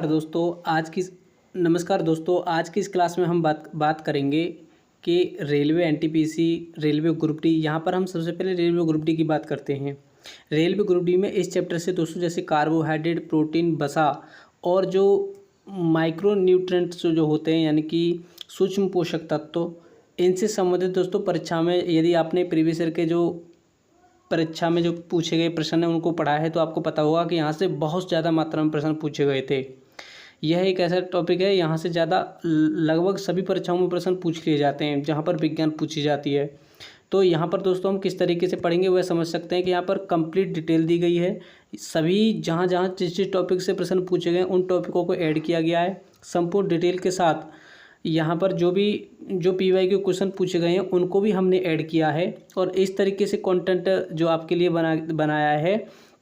नमस्कार दोस्तों, आज की इस क्लास में हम बात करेंगे कि railway NTPC, railway group D. यहाँ पर हम सबसे पहले रेलवे ग्रुप डी की बात करते हैं। रेलवे ग्रुप डी में इस चैप्टर से दोस्तों जैसे कार्बोहाइड्रेट, प्रोटीन, वसा और जो माइक्रो न्यूट्रिएंट्स जो होते हैं यानी कि सूक्ष्म पोषक तत्व, इनसे संबंधित दोस्तों परीक्षा में यदि आपने प्रीवियस ईयर के जो परीक्षा में जो पूछे गए प्रश्न हैं उनको पढ़ा है तो आपको पता होगा कि यहाँ से बहुत ज़्यादा मात्रा में प्रश्न पूछे गए थे। यह एक ऐसा टॉपिक है, यहाँ से ज़्यादा लगभग सभी परीक्षाओं में प्रश्न पूछ लिए जाते हैं जहाँ पर विज्ञान पूछी जाती है। तो यहाँ पर दोस्तों हम किस तरीके से पढ़ेंगे वह समझ सकते हैं कि यहाँ पर कंप्लीट डिटेल दी गई है। सभी जहाँ जहाँ जिस टॉपिक से प्रश्न पूछे गए उन टॉपिकों को ऐड किया गया है संपूर्ण डिटेल के साथ। यहाँ पर जो पीवाई के क्वेश्चन पूछे गए हैं उनको भी हमने ऐड किया है और इस तरीके से कंटेंट जो आपके लिए बनाया है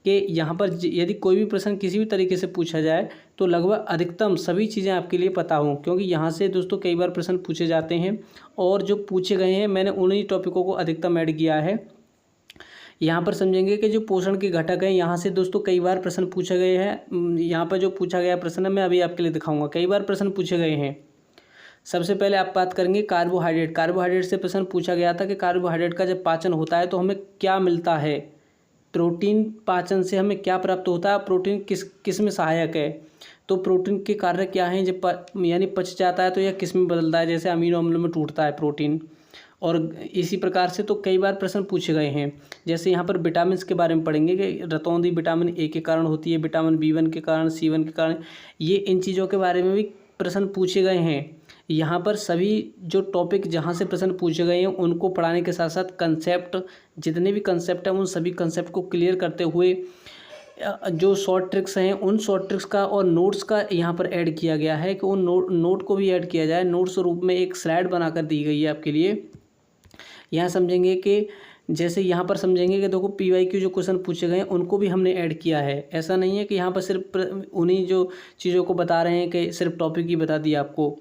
कि यहाँ पर यदि कोई भी प्रश्न किसी भी तरीके से पूछा जाए तो लगभग अधिकतम सभी चीज़ें आपके लिए पता हों, क्योंकि यहाँ से दोस्तों कई बार प्रश्न पूछे जाते हैं और जो पूछे गए हैं मैंने उन्हीं टॉपिकों को अधिकतम ऐड किया है। यहाँ पर समझेंगे कि जो पोषण के घटक हैं, यहाँ से दोस्तों कई बार प्रश्न पूछे गए हैं। यहाँ पर जो पूछा गया प्रश्न मैं अभी आपके लिए दिखाऊँगा, कई बार प्रश्न पूछे गए हैं। सबसे पहले आप बात करेंगे कार्बोहाइड्रेट से प्रश्न पूछा गया था कि कार्बोहाइड्रेट का जब पाचन होता है तो हमें क्या मिलता है। प्रोटीन पाचन से हमें क्या प्राप्त होता है, प्रोटीन किस में सहायक है, तो प्रोटीन के कार्य क्या हैं जब यानी पच जाता है तो यह किस में बदलता है, जैसे अमीनो अम्लों में टूटता है प्रोटीन। और इसी प्रकार से तो कई बार प्रश्न पूछे गए हैं। जैसे यहाँ पर विटामिन के बारे में पढ़ेंगे कि रतौंधी विटामिन ए के कारण होती है, विटामिन B1 के कारण, C1 के कारण, ये इन चीज़ों के बारे में भी प्रश्न पूछे गए हैं। यहाँ पर सभी जो टॉपिक जहाँ से प्रश्न पूछे गए हैं उनको पढ़ाने के साथ साथ कंसेप्ट, जितने भी कंसेप्ट हैं उन सभी कंसेप्ट को क्लियर करते हुए जो शॉर्ट ट्रिक्स हैं उन शॉर्ट ट्रिक्स का और नोट्स का यहाँ पर ऐड किया गया है कि उन नोट को भी ऐड किया जाए। नोट्स रूप में एक स्लाइड बनाकर दी गई है आपके लिए। यहाँ समझेंगे कि जैसे यहाँ पर समझेंगे कि देखो पीवाईक्यू जो क्वेश्चन पूछे गए हैं उनको भी हमने ऐड किया है। ऐसा नहीं है कि यहाँ पर सिर्फ उन्हीं जो चीज़ों को बता रहे हैं कि सिर्फ टॉपिक ही बता दिया आपको।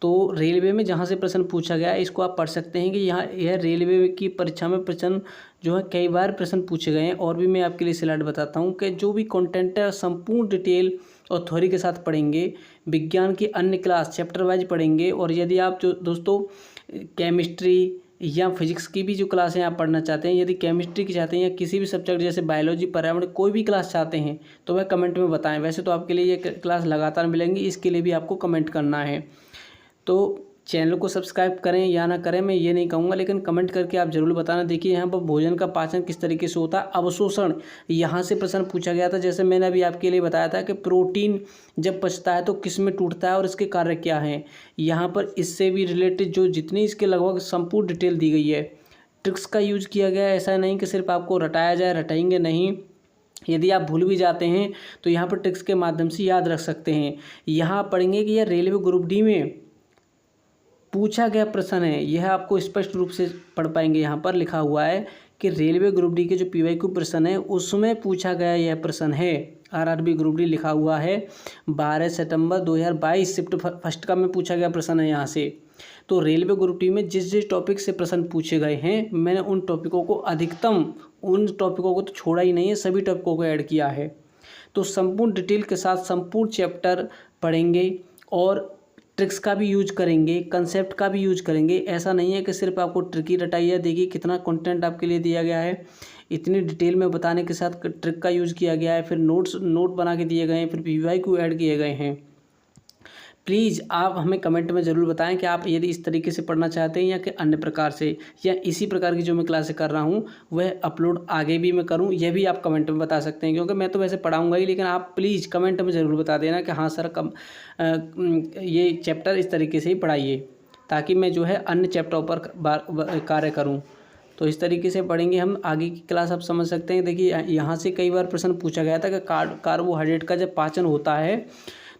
तो रेलवे में जहाँ से प्रश्न पूछा गया है इसको आप पढ़ सकते हैं कि यह रेलवे की परीक्षा में प्रश्न जो है कई बार प्रश्न पूछे गए हैं। और भी मैं आपके लिए स्लाइड बताता हूँ कि जो भी कंटेंट है संपूर्ण डिटेल और थ्योरी के साथ पढ़ेंगे। विज्ञान की अन्य क्लास चैप्टर वाइज पढ़ेंगे। और यदि आप जो दोस्तों केमिस्ट्री या फिजिक्स की भी जो क्लासें आप पढ़ना चाहते हैं, यदि केमिस्ट्री की चाहते हैं या किसी भी सब्जेक्ट जैसे बायोलॉजी, पर्यावरण, कोई भी क्लास चाहते हैं तो वह कमेंट में बताएं। वैसे तो आपके लिए ये क्लास लगातार मिलेंगी, इसके लिए भी आपको कमेंट करना है। तो चैनल को सब्सक्राइब करें या ना करें मैं ये नहीं कहूँगा, लेकिन कमेंट करके आप जरूर बताना। देखिए यहाँ पर भोजन का पाचन किस तरीके से होता है। अवशोषण यहाँ से प्रश्न पूछा गया था। जैसे मैंने अभी आपके लिए बताया था कि प्रोटीन जब पचता है तो किस में टूटता है और इसके कार्य क्या हैं। यहाँ पर इससे भी रिलेटेड जो जितनी इसके लगभग संपूर्ण डिटेल दी गई है, ट्रिक्स का यूज किया गया है। ऐसा नहीं कि सिर्फ आपको रटाया जाए, रटाएंगे नहीं। यदि आप भूल भी जाते हैं तो यहाँ पर ट्रिक्स के माध्यम से याद रख सकते हैं। यहाँ पढ़ेंगे कि यह रेलवे ग्रुप डी में पूछा गया प्रश्न है, यह आपको स्पष्ट रूप से पढ़ पाएंगे। यहाँ पर लिखा हुआ है कि रेलवे ग्रुप डी के जो पीवाईक्यू प्रश्न है उसमें पूछा गया यह प्रश्न है। आरआरबी ग्रुप डी लिखा हुआ है 12 सितंबर 2022 शिफ्ट फर्स्ट का में पूछा गया प्रश्न है यहाँ से। तो रेलवे ग्रुप डी में जिस टॉपिक से प्रश्न पूछे गए हैं मैंने उन टॉपिकों को अधिकतम, उन टॉपिकों को तो छोड़ा ही नहीं है, सभी टॉपिकों को ऐड किया है। तो संपूर्ण डिटेल के साथ संपूर्ण चैप्टर पढ़ेंगे और ट्रिक्स का भी यूज करेंगे, कंसेप्ट का भी यूज करेंगे। ऐसा नहीं है कि सिर्फ आपको ट्रिक ही रटाइए। देखिए कितना कंटेंट आपके लिए दिया गया है, इतनी डिटेल में बताने के साथ ट्रिक का यूज़ किया गया है, फिर नोट बना के दिए गए हैं, फिर पीवाईक्यू ऐड किए गए हैं। प्लीज़ आप हमें कमेंट में ज़रूर बताएं कि आप यदि इस तरीके से पढ़ना चाहते हैं या कि अन्य प्रकार से, या इसी प्रकार की जो मैं क्लासें कर रहा हूँ वह अपलोड आगे भी मैं करूँ, यह भी आप कमेंट में बता सकते हैं। क्योंकि मैं तो वैसे पढ़ाऊँगा ही, लेकिन आप प्लीज़ कमेंट में ज़रूर बता देना कि हाँ सर ये चैप्टर इस तरीके से ही पढ़ाइए, ताकि मैं जो है अन्य चैप्टरों पर कार्य करूँ। तो इस तरीके से पढ़ेंगे हम आगे की क्लास। आप समझ सकते हैं। देखिए यहाँ से कई बार प्रश्न पूछा गया था कि कार्बोहाइड्रेट का जब पाचन होता है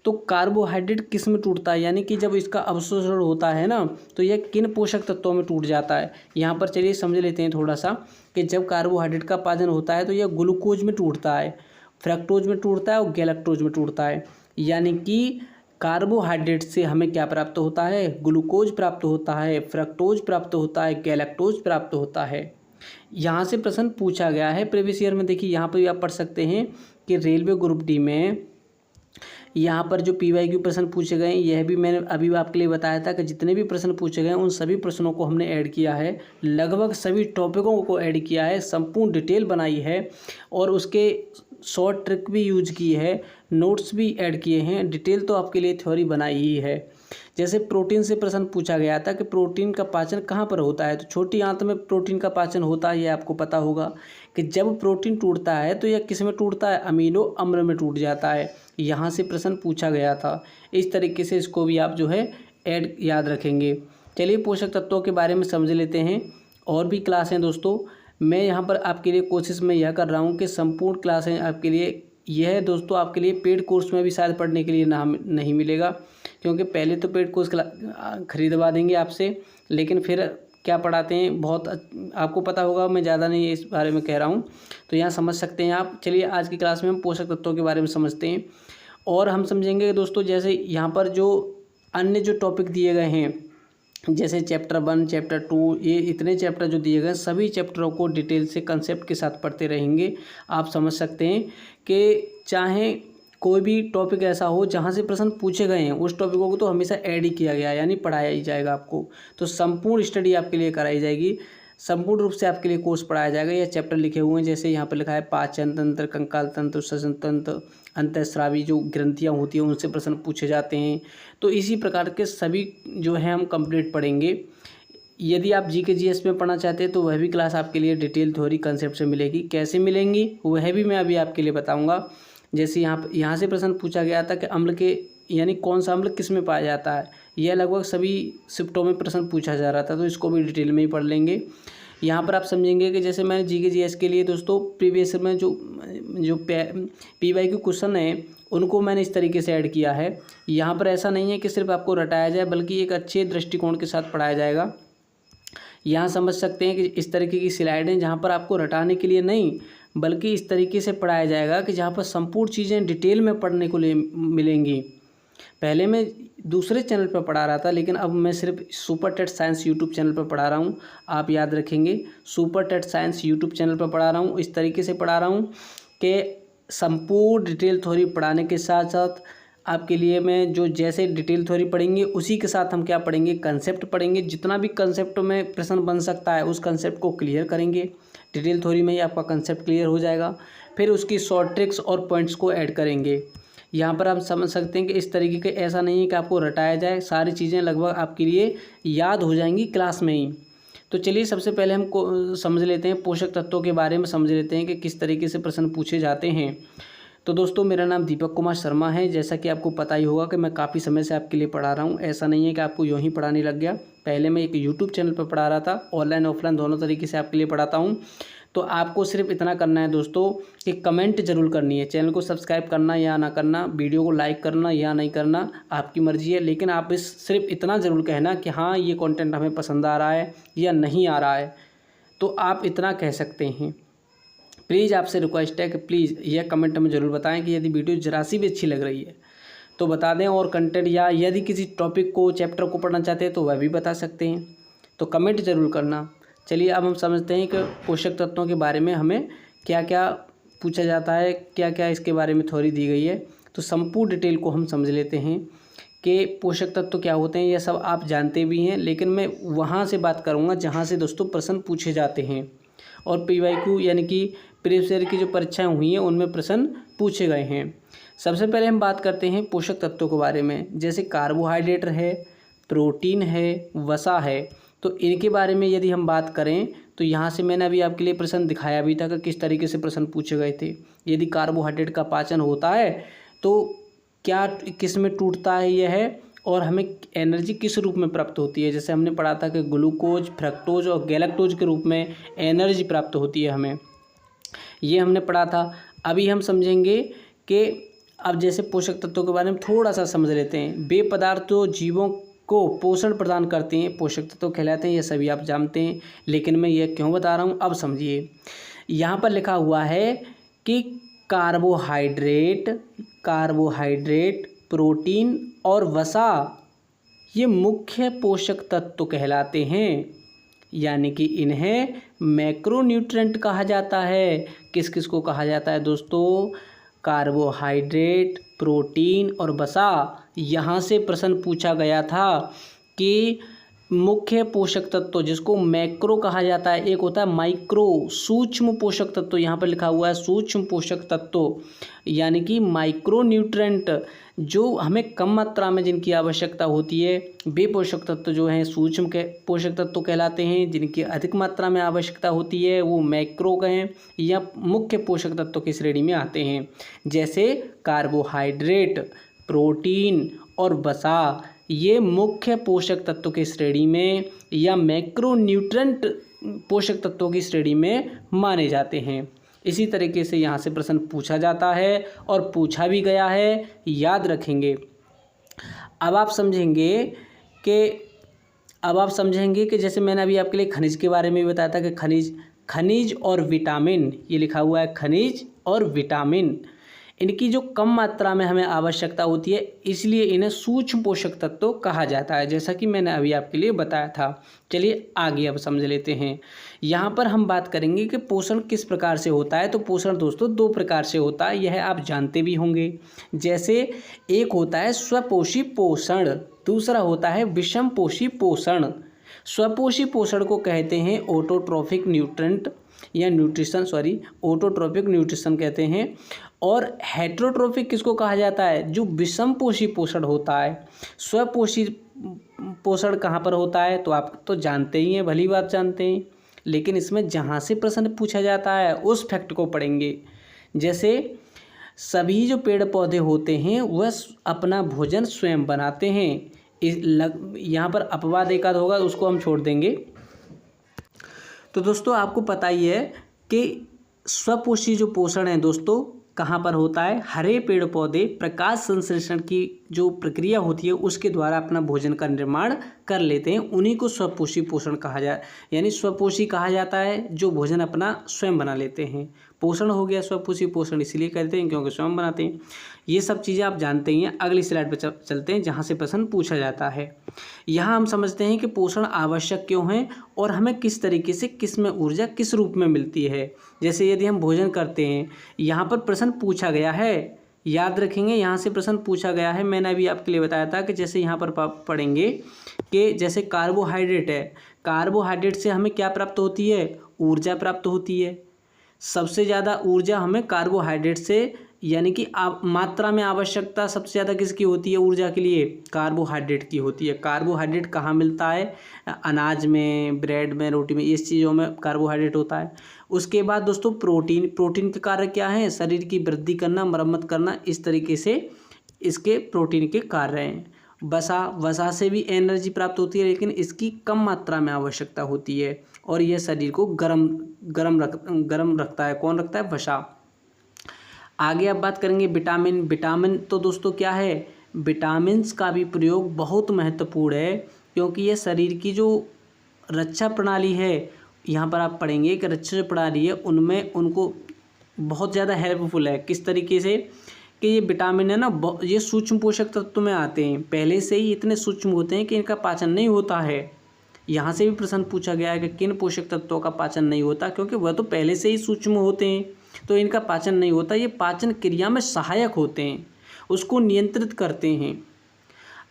तो कार्बोहाइड्रेट किस में टूटता है, यानी कि जब इसका अवशोषण होता है ना तो यह किन पोषक तत्वों में टूट जाता है। यहाँ पर चलिए समझ लेते हैं थोड़ा सा कि जब कार्बोहाइड्रेट का पाचन होता है तो यह ग्लूकोज में टूटता है, फ्रक्टोज में टूटता है और गैलेक्टोज में टूटता है। यानी कि कार्बोहाइड्रेट से हमें क्या प्राप्त होता है, ग्लूकोज प्राप्त होता है, फ्रक्टोज प्राप्त होता है, गैलेक्टोज प्राप्त होता है। यहाँ से प्रश्न पूछा गया है प्रीवियस ईयर में। देखिए यहाँ पर भी आप पढ़ सकते हैं कि रेलवे ग्रुप डी में यहाँ पर जो PYQ प्रश्न पूछे गए यह भी मैंने अभी आपके लिए बताया था कि जितने भी प्रश्न पूछे गए उन सभी प्रश्नों को हमने ऐड किया है, लगभग सभी टॉपिकों को ऐड किया है, संपूर्ण डिटेल बनाई है और उसके शॉर्ट ट्रिक भी यूज की है, नोट्स भी ऐड किए हैं। डिटेल तो आपके लिए थ्योरी बनाई ही है। जैसे प्रोटीन से प्रश्न पूछा गया था कि प्रोटीन का पाचन कहाँ पर होता है, तो छोटी आंत में प्रोटीन का पाचन होता है, ये आपको पता होगा कि जब प्रोटीन टूटता है तो यह किस में टूटता है, अमीनो अम्ल में टूट जाता है। यहाँ से प्रश्न पूछा गया था। इस तरीके से इसको भी आप जो है ऐड याद रखेंगे। चलिए पोषक तत्वों के बारे में समझ लेते हैं। और भी क्लास हैं दोस्तों, मैं यहाँ पर आपके लिए कोशिश में यह कर रहा हूँ कि संपूर्ण क्लासें आपके लिए, यह दोस्तों आपके लिए पेड कोर्स में भी शायद पढ़ने के लिए नहीं मिलेगा, क्योंकि पहले तो पेड कोर्स खरीदवा देंगे आपसे, लेकिन फिर क्या पढ़ाते हैं बहुत आपको पता होगा, मैं ज़्यादा नहीं इस बारे में कह रहा हूँ, तो यहाँ समझ सकते हैं आप। चलिए आज की क्लास में हम पोषक तत्वों के बारे में समझते हैं और हम समझेंगे दोस्तों, जैसे यहाँ पर जो अन्य जो टॉपिक दिए गए हैं, जैसे चैप्टर 1, चैप्टर 2, ये इतने चैप्टर जो दिए गए सभी चैप्टरों को डिटेल से कंसेप्ट के साथ पढ़ते रहेंगे। आप समझ सकते हैं कि चाहे कोई भी टॉपिक ऐसा हो जहाँ से प्रश्न पूछे गए हैं, उस टॉपिकों को तो हमेशा ऐड ही किया गया है, यानी पढ़ाया ही जाएगा आपको। तो संपूर्ण स्टडी आपके लिए कराई जाएगी, संपूर्ण रूप से आपके लिए कोर्स पढ़ाया जाएगा। यह चैप्टर लिखे हुए हैं, जैसे यहाँ पर लिखा है पाचन तंत्र, कंकाल तंत्र, श्वसन तंत्र, अंतःस्रावी जो ग्रंथियाँ होती हैं उनसे प्रश्न पूछे जाते हैं। तो इसी प्रकार के सभी जो है हम कंप्लीट पढ़ेंगे। यदि आप GK GS में पढ़ना चाहते हैं तो वह भी क्लास आपके लिए डिटेल थ्योरी कंसेप्ट से मिलेगी। कैसे मिलेंगी वह भी मैं अभी आपके लिए बताऊँगा। जैसे यहाँ से प्रश्न पूछा गया था कि अम्ल के यानी कौन सा अम्ल किस में पाया जाता है, यह लगभग सभी शिफ्टों में प्रश्न पूछा जा रहा था, तो इसको भी डिटेल में ही पढ़ लेंगे। यहाँ पर आप समझेंगे कि जैसे मैंने GK GS के लिए दोस्तों प्रीवियस में जो PYQ क्वेश्चन है उनको मैंने इस तरीके से ऐड किया है। यहाँ पर ऐसा नहीं है कि सिर्फ आपको रटाया जाए, बल्कि एक अच्छे दृष्टिकोण के साथ पढ़ाया जाएगा। यहाँ समझ सकते हैं कि इस तरीके की स्लाइडें जहाँ पर आपको रटाने के लिए नहीं, बल्कि इस तरीके से पढ़ाया जाएगा कि जहाँ पर संपूर्ण चीज़ें डिटेल में पढ़ने को मिलेंगी। पहले मैं दूसरे चैनल पर पढ़ा रहा था, लेकिन अब मैं सिर्फ super TET science YouTube channel पर पढ़ा रहा हूँ। आप याद रखेंगे, super TET science YouTube channel पर पढ़ा रहा हूँ। इस तरीके से पढ़ा रहा हूँ कि संपूर्ण डिटेल थ्योरी पढ़ाने के साथ साथ आपके लिए मैं जो जैसे डिटेल थ्योरी पढ़ेंगे उसी के साथ हम क्या पढ़ेंगे, कंसेप्ट पढ़ेंगे। जितना भी कंसेप्ट में प्रश्न बन सकता है उस कंसेप्ट को क्लियर करेंगे। डिटेल थ्योरी में ही आपका कंसेप्ट क्लियर हो जाएगा, फिर उसकी शॉर्ट ट्रिक्स और पॉइंट्स को ऐड करेंगे। यहाँ पर आप समझ सकते हैं कि इस तरीके के ऐसा नहीं है कि आपको रटाया जाए, सारी चीज़ें लगभग आपके लिए याद हो जाएंगी क्लास में ही। तो चलिए सबसे पहले हम समझ लेते हैं पोषक तत्वों के बारे में, समझ लेते हैं कि किस तरीके से प्रश्न पूछे जाते हैं। तो दोस्तों मेरा नाम दीपक कुमार शर्मा है। जैसा कि आपको पता ही होगा कि मैं काफ़ी समय से आपके लिए पढ़ा रहा हूँ, ऐसा नहीं है कि आपको यूँ ही पढ़ाने लग गया। पहले मैं एक यूट्यूब चैनल पर पढ़ा रहा था, ऑनलाइन ऑफलाइन दोनों तरीके से आपके लिए पढ़ाता हूँ। तो आपको सिर्फ इतना करना है दोस्तों कि कमेंट जरूर करनी है, चैनल को सब्सक्राइब करना या ना करना, वीडियो को लाइक करना या नहीं करना आपकी मर्जी है, लेकिन आप सिर्फ इतना ज़रूर कहना कि हाँ ये कंटेंट हमें पसंद आ रहा है या नहीं आ रहा है। तो आप इतना कह सकते हैं। प्लीज़ आपसे रिक्वेस्ट है कि प्लीज़ यह कमेंट में ज़रूर बताएं कि यदि वीडियो जरा सी भी अच्छी लग रही है तो बता दें, और कंटेंट या यदि किसी टॉपिक को चैप्टर को पढ़ना चाहते हैं तो वह भी बता सकते हैं। तो कमेंट ज़रूर करना। चलिए अब हम समझते हैं कि पोषक तत्वों के बारे में हमें क्या क्या पूछा जाता है, क्या क्या इसके बारे में थ्योरी दी गई है। तो संपूर्ण डिटेल को हम समझ लेते हैं कि पोषक तत्व क्या होते हैं। यह सब आप जानते भी हैं, लेकिन मैं वहाँ से बात करूँगा जहाँ से दोस्तों प्रश्न पूछे जाते हैं और PYQ यानी कि प्रीवियस ईयर की जो परीक्षाएँ हुई हैं उनमें प्रश्न पूछे गए हैं। सबसे पहले हम बात करते हैं पोषक तत्वों के बारे में। जैसे कार्बोहाइड्रेट है, प्रोटीन है, वसा है, तो इनके बारे में यदि हम बात करें तो यहाँ से मैंने अभी आपके लिए प्रश्न दिखाया भी था कि किस तरीके से प्रश्न पूछे गए थे। यदि कार्बोहाइड्रेट का पाचन होता है तो क्या किस में टूटता है यह है, और हमें एनर्जी किस रूप में प्राप्त होती है। जैसे हमने पढ़ा था कि ग्लूकोज, फ्रक्टोज और गैलेक्टोज के रूप में एनर्जी प्राप्त होती है हमें, ये हमने पढ़ा था। अभी हम समझेंगे कि अब जैसे पोषक तत्वों के बारे में थोड़ा सा समझ लेते हैं। वे पदार्थ जो जीवों को पोषण प्रदान करते हैं पोषक तत्व कहलाते हैं, ये सभी आप जानते हैं, लेकिन मैं ये क्यों बता रहा हूँ अब समझिए। यहाँ पर लिखा हुआ है कि कार्बोहाइड्रेट, प्रोटीन और वसा ये मुख्य पोषक तत्व कहलाते हैं, यानी कि इन्हें मैक्रोन्यूट्रेंट कहा जाता है। किस किस को कहा जाता है दोस्तों? कार्बोहाइड्रेट, प्रोटीन और वसा। यहाँ से प्रश्न पूछा गया था कि मुख्य पोषक तत्व जिसको मैक्रो कहा जाता है, एक होता है माइक्रो सूक्ष्म पोषक तत्व, यहाँ पर लिखा हुआ है सूक्ष्म पोषक तत्व, यानी कि माइक्रो न्यूट्रेंट जो हमें कम मात्रा में जिनकी आवश्यकता होती है, वे पोषक तत्व जो हैं सूक्ष्म के पोषक तत्व कहलाते हैं। जिनकी अधिक मात्रा में आवश्यकता होती है वो मैक्रो कहें या मुख्य पोषक तत्व की श्रेणी में आते हैं, जैसे कार्बोहाइड्रेट, प्रोटीन और वसा। ये मुख्य पोषक तत्व की श्रेणी में या मैक्रो न्यूट्रेंट पोषक तत्वों की श्रेणी में माने जाते हैं। इसी तरीके से यहाँ से प्रश्न पूछा जाता है और पूछा भी गया है, याद रखेंगे। अब आप समझेंगे कि जैसे मैंने अभी आपके लिए खनिज के बारे में भी बताया था कि खनिज और विटामिन, ये लिखा हुआ है खनिज और विटामिन, इनकी जो कम मात्रा में हमें आवश्यकता होती है, इसलिए इन्हें सूक्ष्म पोषक तत्व कहा जाता है, जैसा कि मैंने अभी आपके लिए बताया था। चलिए आगे अब समझ लेते हैं। यहाँ पर हम बात करेंगे कि पोषण किस प्रकार से होता है। तो पोषण दोस्तों दो प्रकार से होता है, यह आप जानते भी होंगे। जैसे एक होता है स्वपोषी पोषण, दूसरा होता है विषमपोषी पोषण। स्वपोषी पोषण को कहते हैं ऑटोट्रोफिक न्यूट्रेंट या ऑटोट्रोफिक न्यूट्रिशन कहते हैं। और हेटेरोट्रोफिक किसको कहा जाता है, जो विषमपोषी पोषण होता है। स्वपोषी पोषण कहाँ पर होता है, तो आप तो जानते ही हैं, भली बात जानते हैं, लेकिन इसमें जहाँ से प्रश्न पूछा जाता है उस फैक्ट को पढ़ेंगे। जैसे सभी जो पेड़ पौधे होते हैं वह अपना भोजन स्वयं बनाते हैं। यहाँ पर अपवाद एक आध होगा, उसको हम छोड़ देंगे। तो दोस्तों आपको पता ही है कि स्वपोषी जो पोषण है दोस्तों कहाँ पर होता है, हरे पेड़ पौधे प्रकाश संश्लेषण की जो प्रक्रिया होती है उसके द्वारा अपना भोजन का निर्माण कर लेते हैं, उन्हीं को स्वपोषी पोषण कहा यानी स्वपोषी कहा जाता है, जो भोजन अपना स्वयं बना लेते हैं। पोषण हो गया स्वपोषी पोषण, इसलिए कहते हैं क्योंकि स्वयं बनाते हैं। ये सब चीज़ें आप जानते ही हैं। अगली स्लाइड पर चलते हैं जहाँ से प्रश्न पूछा जाता है। यहाँ हम समझते हैं कि पोषण आवश्यक क्यों है और हमें किस तरीके से किस में ऊर्जा किस रूप में मिलती है। जैसे यदि हम भोजन करते हैं, यहाँ पर प्रश्न पूछा गया है, याद रखेंगे, यहाँ से प्रश्न पूछा गया है। मैंने अभी आपके लिए बताया था कि जैसे यहाँ पर पढ़ेंगे कि जैसे कार्बोहाइड्रेट है, कार्बोहाइड्रेट से हमें क्या प्राप्त होती है, ऊर्जा प्राप्त होती है। सबसे ज़्यादा ऊर्जा हमें कार्बोहाइड्रेट से, यानी कि मात्रा में आवश्यकता सबसे ज़्यादा किसकी होती है ऊर्जा के लिए, कार्बोहाइड्रेट की होती है। कार्बोहाइड्रेट कहाँ मिलता है, अनाज में, ब्रेड में, रोटी में, इस चीज़ों में कार्बोहाइड्रेट होता है। उसके बाद दोस्तों प्रोटीन के कार्य क्या हैं, शरीर की वृद्धि करना, मरम्मत करना, इस तरीके से इसके प्रोटीन के कार्य हैं। वसा से भी एनर्जी प्राप्त होती है, लेकिन इसकी कम मात्रा में आवश्यकता होती है और यह शरीर को गरम रखता है। कौन रखता है, वसा। आगे अब बात करेंगे विटामिन तो दोस्तों क्या है, विटामिन्स का भी प्रयोग बहुत महत्वपूर्ण है, क्योंकि ये शरीर की जो रक्षा प्रणाली है, यहाँ पर आप पढ़ेंगे कि रक्षा प्रणाली है उनमें उनको बहुत ज़्यादा हेल्पफुल है। किस तरीके से कि ये विटामिन है ना, ये सूक्ष्म पोषक तत्व में आते हैं, पहले से ही इतने सूक्ष्म होते हैं कि इनका पाचन नहीं होता है। यहाँ से भी प्रश्न पूछा गया है कि किन पोषक तत्वों का पाचन नहीं होता, क्योंकि वह तो पहले से ही सूक्ष्म होते हैं, तो इनका पाचन नहीं होता। ये पाचन क्रिया में सहायक होते हैं, उसको नियंत्रित करते हैं।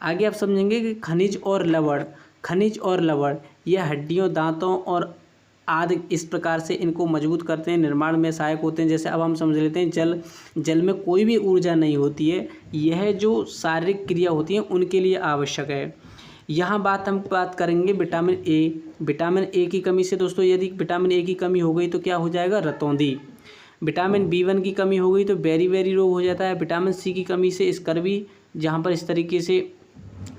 आगे आप समझेंगे कि खनिज और लवण ये हड्डियों, दांतों और आदि इस प्रकार से इनको मजबूत करते हैं, निर्माण में सहायक होते हैं। जैसे अब हम समझ लेते हैं जल में कोई भी ऊर्जा नहीं होती है, यह जो शारीरिक क्रिया होती है उनके लिए आवश्यक है। यहाँ हम बात करेंगे विटामिन ए की कमी से दोस्तों, यदि विटामिन ए की कमी हो गई तो क्या हो जाएगा, रतौंधी। विटामिन B1 की कमी हो गई तो बेरी रोग हो जाता है। विटामिन सी की कमी से स्कर्वी, जहाँ पर इस तरीके से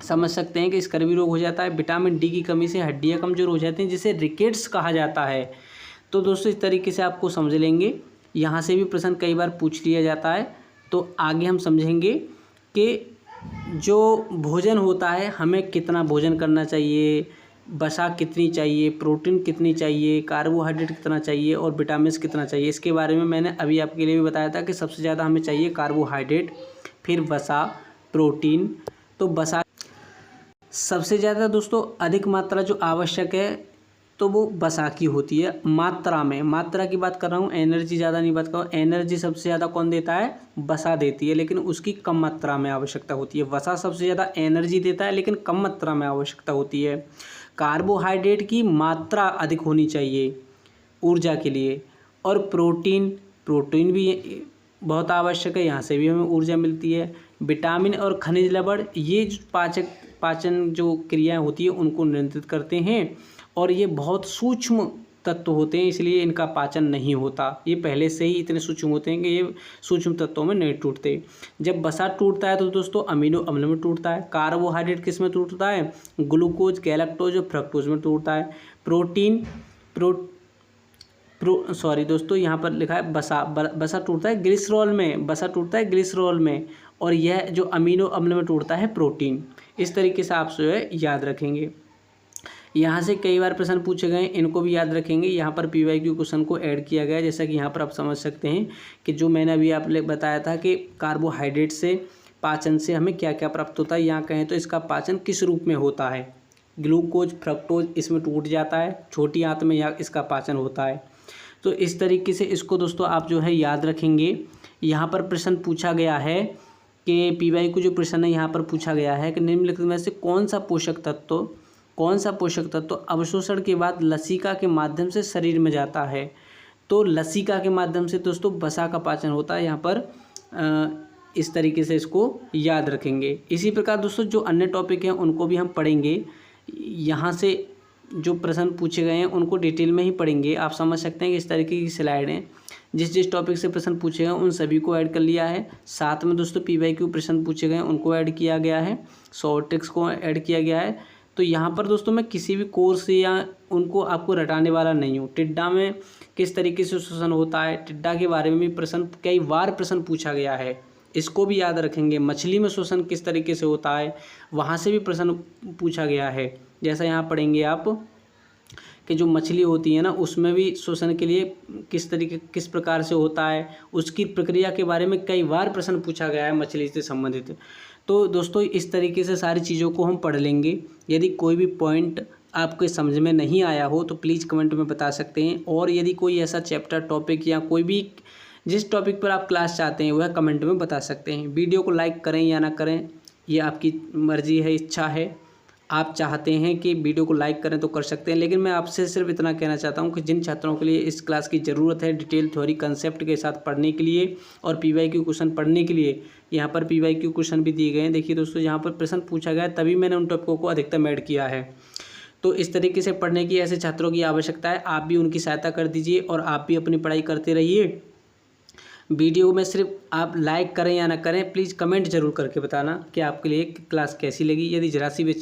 समझ सकते हैं कि स्कर्वी रोग हो जाता है। विटामिन डी की कमी से हड्डियाँ कमज़ोर हो जाती हैं, जिसे रिकेट्स कहा जाता है। तो दोस्तों इस तरीके से आपको समझ लेंगे, यहाँ से भी प्रश्न कई बार पूछ लिया जाता है। तो आगे हम समझेंगे कि जो भोजन होता है हमें कितना भोजन करना चाहिए, वसा कितनी चाहिए, प्रोटीन कितनी चाहिए, कार्बोहाइड्रेट कितना चाहिए और विटामिन कितना चाहिए। इसके बारे में मैंने अभी आपके लिए भी बताया था कि सबसे ज़्यादा हमें चाहिए कार्बोहाइड्रेट, फिर वसा, प्रोटीन। तो वसा सबसे ज़्यादा दोस्तों अधिक मात्रा जो आवश्यक है तो वो वसा की होती है मात्रा में। मात्रा की बात कर रहा हूँ, एनर्जी ज़्यादा नहीं बात कर रहा हूँ। एनर्जी सबसे ज़्यादा कौन देता है? वसा देती है, लेकिन उसकी कम मात्रा में आवश्यकता होती है। वसा सबसे ज़्यादा एनर्जी देता है, लेकिन कम मात्रा में आवश्यकता होती है। कार्बोहाइड्रेट की मात्रा अधिक होनी चाहिए ऊर्जा के लिए। और प्रोटीन भी बहुत आवश्यक है, यहाँ से भी हमें ऊर्जा मिलती है। विटामिन और खनिज लवण, ये पाचन जो क्रियाएँ होती है उनको नियंत्रित करते हैं, और ये बहुत सूक्ष्म तत्व होते हैं, इसलिए इनका पाचन नहीं होता। ये पहले से ही इतने सूक्ष्म होते हैं कि ये सूक्ष्म तत्वों में नहीं टूटते। जब वसा टूटता है तो दोस्तों अमीनो अम्ल में टूटता है। कार्बोहाइड्रेट किस में टूटता है? ग्लूकोज, गैलेक्टोज और फ्रक्टोज में टूटता है। सॉरी दोस्तों, यहाँ पर लिखा है वसा टूटता है ग्लिसरॉल में। वसा टूटता है ग्लिसरॉल में, और यह जो अमीनो अम्ल में टूटता है प्रोटीन। इस तरीके से आप जो है याद रखेंगे। यहाँ से कई बार प्रश्न पूछे गए, इनको भी याद रखेंगे। यहाँ पर PYQ क्वेश्चन को ऐड किया गया है, जैसा कि यहाँ पर आप समझ सकते हैं कि जो मैंने अभी आप बताया था कि कार्बोहाइड्रेट से पाचन से हमें क्या क्या प्राप्त होता है। यहाँ कहें तो इसका पाचन किस रूप में होता है? ग्लूकोज, फ्रक्टोज इसमें टूट जाता है, छोटी आंत में यहाँ इसका पाचन होता है। तो इस तरीके से इसको दोस्तों आप जो है याद रखेंगे। यहाँ पर प्रश्न पूछा गया है कि PYQ जो प्रश्न है यहाँ पर पूछा गया है कि निम्नलिखित में से कौन सा पोषक तत्व अवशोषण के बाद लसिका के माध्यम से शरीर में जाता है? तो लसिका के माध्यम से दोस्तों वसा का पाचन होता है। यहाँ पर इस तरीके से इसको याद रखेंगे। इसी प्रकार दोस्तों जो अन्य टॉपिक हैं उनको भी हम पढ़ेंगे। यहाँ से जो प्रश्न पूछे गए हैं उनको डिटेल में ही पढ़ेंगे। आप समझ सकते हैं कि इस तरीके की स्लाइड हैं, जिस टॉपिक से प्रश्न पूछे गए उन सभी को ऐड कर लिया है। साथ में दोस्तों PYQ प्रश्न पूछे गए उनको ऐड किया गया है, शॉर्ट ट्रिक्स को ऐड किया गया है। तो यहाँ पर दोस्तों मैं किसी भी कोर्स या उनको आपको रटाने वाला नहीं हूँ। टिड्डा में किस तरीके से शोषण होता है, टिड्डा के बारे में भी कई बार प्रश्न पूछा गया है, इसको भी याद रखेंगे। मछली में शोषण किस तरीके से होता है, वहाँ से भी प्रश्न पूछा गया है। जैसा यहाँ पढ़ेंगे आप कि जो मछली होती है ना, उसमें भी शोषण के लिए किस प्रकार से होता है, उसकी प्रक्रिया के बारे में कई बार प्रश्न पूछा गया है मछली से संबंधित। तो दोस्तों इस तरीके से सारी चीज़ों को हम पढ़ लेंगे। यदि कोई भी पॉइंट आपके समझ में नहीं आया हो तो प्लीज़ कमेंट में बता सकते हैं, और यदि कोई ऐसा चैप्टर, टॉपिक या कोई भी जिस टॉपिक पर आप क्लास चाहते हैं वह कमेंट में बता सकते हैं। वीडियो को लाइक करें या ना करें ये आपकी मर्ज़ी है, इच्छा है। आप चाहते हैं कि वीडियो को लाइक करें तो कर सकते हैं, लेकिन मैं आपसे सिर्फ इतना कहना चाहता हूं कि जिन छात्रों के लिए इस क्लास की ज़रूरत है डिटेल थ्योरी कंसेप्ट के साथ पढ़ने के लिए और PYQ क्वेश्चन पढ़ने के लिए, यहाँ पर PYQ क्वेश्चन भी दिए गए हैं। देखिए दोस्तों यहाँ पर प्रश्न पूछा गया है, तभी मैंने उन टॉपिकों को अधिकतम ऐड किया है। तो इस तरीके से पढ़ने की ऐसे छात्रों की आवश्यकता है। आप भी उनकी सहायता कर दीजिए और आप भी अपनी पढ़ाई करते रहिए। वीडियो में सिर्फ आप लाइक करें या ना करें, प्लीज़ कमेंट जरूर करके बताना कि आपके लिए क्लास कैसी लगी। यदि जरा सी भी